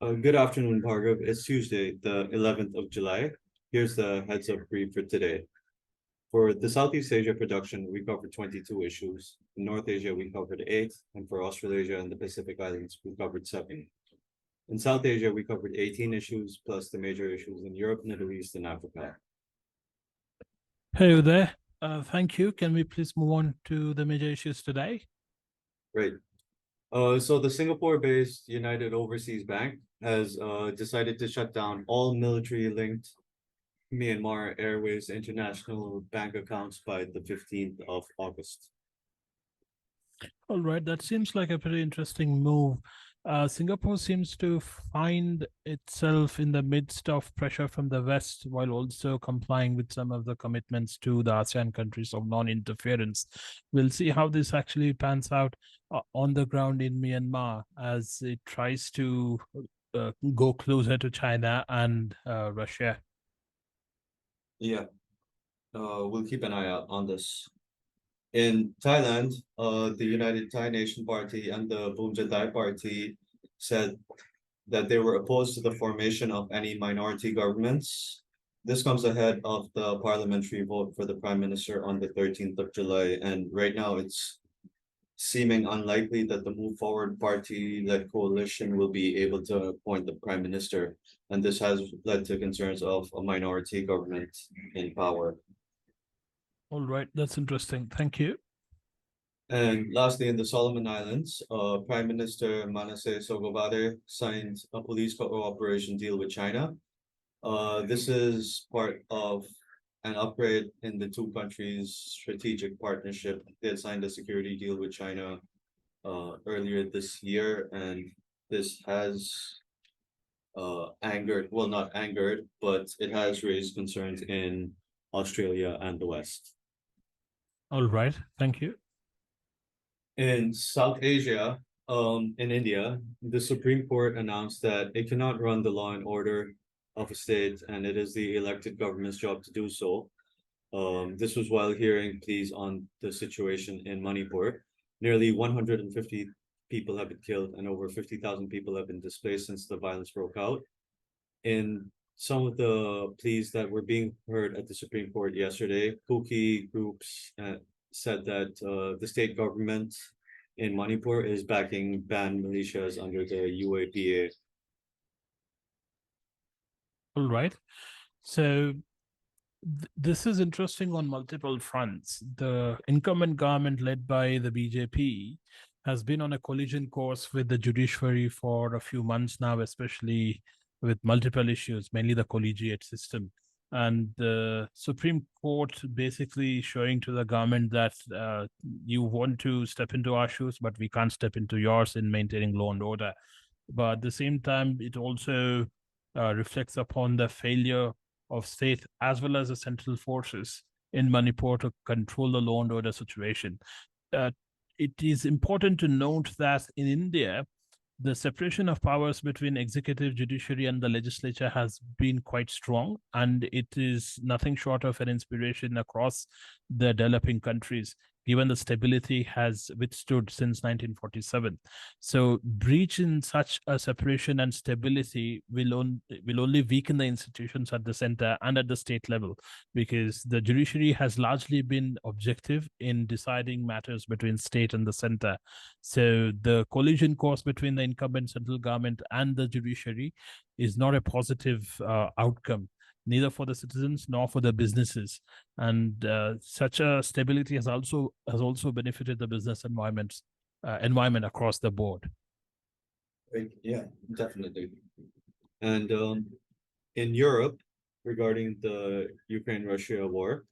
Good afternoon, Bhargav. It's Tuesday, the 11th of July. Here's the heads up brief for today. For the Southeast Asia production, we covered 22 issues. In North Asia, we covered 8, and for Australasia and the Pacific Islands, we covered 7. In South Asia, we covered 18 issues, plus the major issues in Europe, Middle East, and Africa. Hey there. Thank you. Can we please move on to the major issues today? Right. So the Singapore-based United Overseas Bank has decided to shut down all military-linked Myanmar Airways international bank accounts by the 15th of August. All right, that seems like a pretty interesting move. Singapore seems to find itself in the midst of pressure from the West while also complying with some of the commitments to the ASEAN countries of non-interference. We'll see how this actually pans out on the ground in Myanmar as it tries to go closer to China and Russia. Yeah, we'll keep an eye out on this. In Thailand, the United Thai Nation Party and the Bumjathai Party said that they were opposed to the formation of any minority governments. This comes ahead of the parliamentary vote for the Prime Minister on the 13th of July, and right now it's seeming unlikely that the Move Forward Party-led coalition will be able to appoint the Prime Minister, and this has led to concerns of a minority government in power. All right, that's interesting. Thank you. And lastly, in the Solomon Islands, Prime Minister Manasseh Sogavare signed a police cooperation deal with China. This is part of an upgrade in the two countries' strategic partnership. They had signed a security deal with China earlier this year, and this has angered, well, not angered, but it has raised concerns in Australia and the West. All right, thank you. In South Asia, in India, the Supreme Court announced that it cannot run the law and order of a state, and it is the elected government's job to do so. This was while hearing pleas on the situation in Manipur. Nearly 150 people have been killed, and over 50,000 people have been displaced since the violence broke out. In some of the pleas that were being heard at the Supreme Court yesterday, Kuki groups said that the state government in Manipur is backing banned militias under the UAPA. All right. So this is interesting on multiple fronts. The incumbent government led by the BJP has been on a collision course with the judiciary for a few months now, especially with multiple issues, mainly the collegiate system. And the Supreme Court basically showing to the government that you want to step into our shoes, but we can't step into yours in maintaining law and order. But at the same time, it also reflects upon the failure of state as well as the central forces in Manipur to control the law and order situation. It is important to note that in India, the separation of powers between executive, judiciary, and the legislature has been quite strong, and it is nothing short of an inspiration across the developing countries, given the stability has withstood since 1947. So breach in such a separation and stability will only weaken the institutions at the center and at the state level, because the judiciary has largely been objective in deciding matters between state and the center. So the collision course between the incumbent central government and the judiciary is not a positive outcome, neither for the citizens nor for the businesses. And such a stability has also benefited the business environment across the board. Right. Yeah, definitely. And in Europe, regarding the Ukraine-Russia war,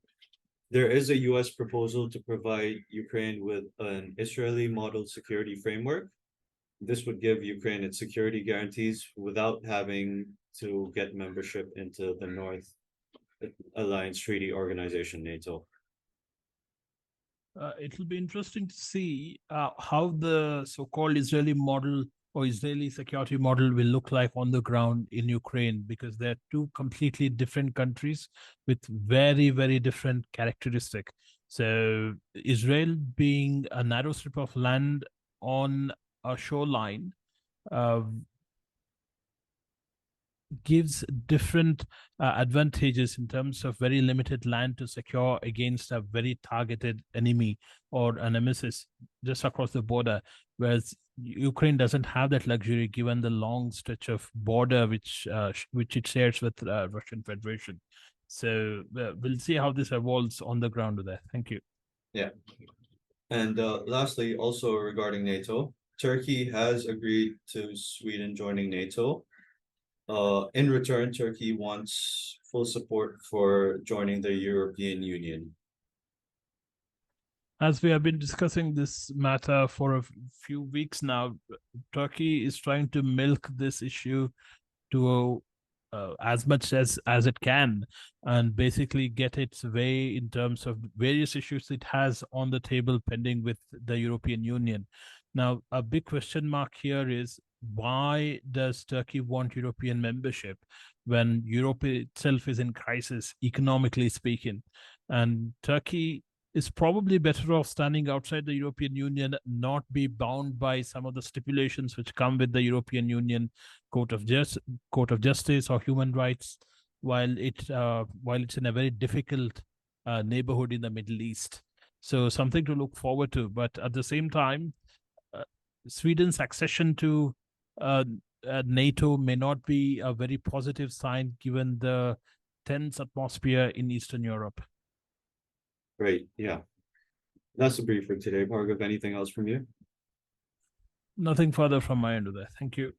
there is a US proposal to provide Ukraine with an Israeli model security framework. This would give Ukraine its security guarantees without having to get membership into the North Alliance Treaty Organization, NATO. It'll be interesting to see how the so-called Israeli model or Israeli security model will look like on the ground in Ukraine, because they're two completely different countries with very, very different characteristics. So Israel being a narrow strip of land on a shoreline, uh, gives different advantages in terms of very limited land to secure against a very targeted enemy or a nemesis just across the border, whereas Ukraine doesn't have that luxury given the long stretch of border which it shares with Russian Federation. So we'll see how this evolves on the ground there. Thank you. Yeah. And lastly, also regarding NATO, Turkey has agreed to Sweden joining NATO. In return, Turkey wants full support for joining the European Union. As we have been discussing this matter for a few weeks now, Turkey is trying to milk this issue to as much as it can, and basically get its way in terms of various issues it has on the table pending with the European Union. Now, a big question mark here is, why does Turkey want European membership when Europe itself is in crisis, economically speaking? And Turkey is probably better off standing outside the European Union, not be bound by some of the stipulations which come with the European Union Court of Justice or human rights, while it's in a very difficult neighborhood in the Middle East. So something to look forward to. But at the same time, uh, Sweden's accession to NATO may not be a very positive sign given the tense atmosphere in Eastern Europe. Great. Yeah. That's the brief for today. Bhargav, anything else from you? Nothing further from my end of that. Thank you.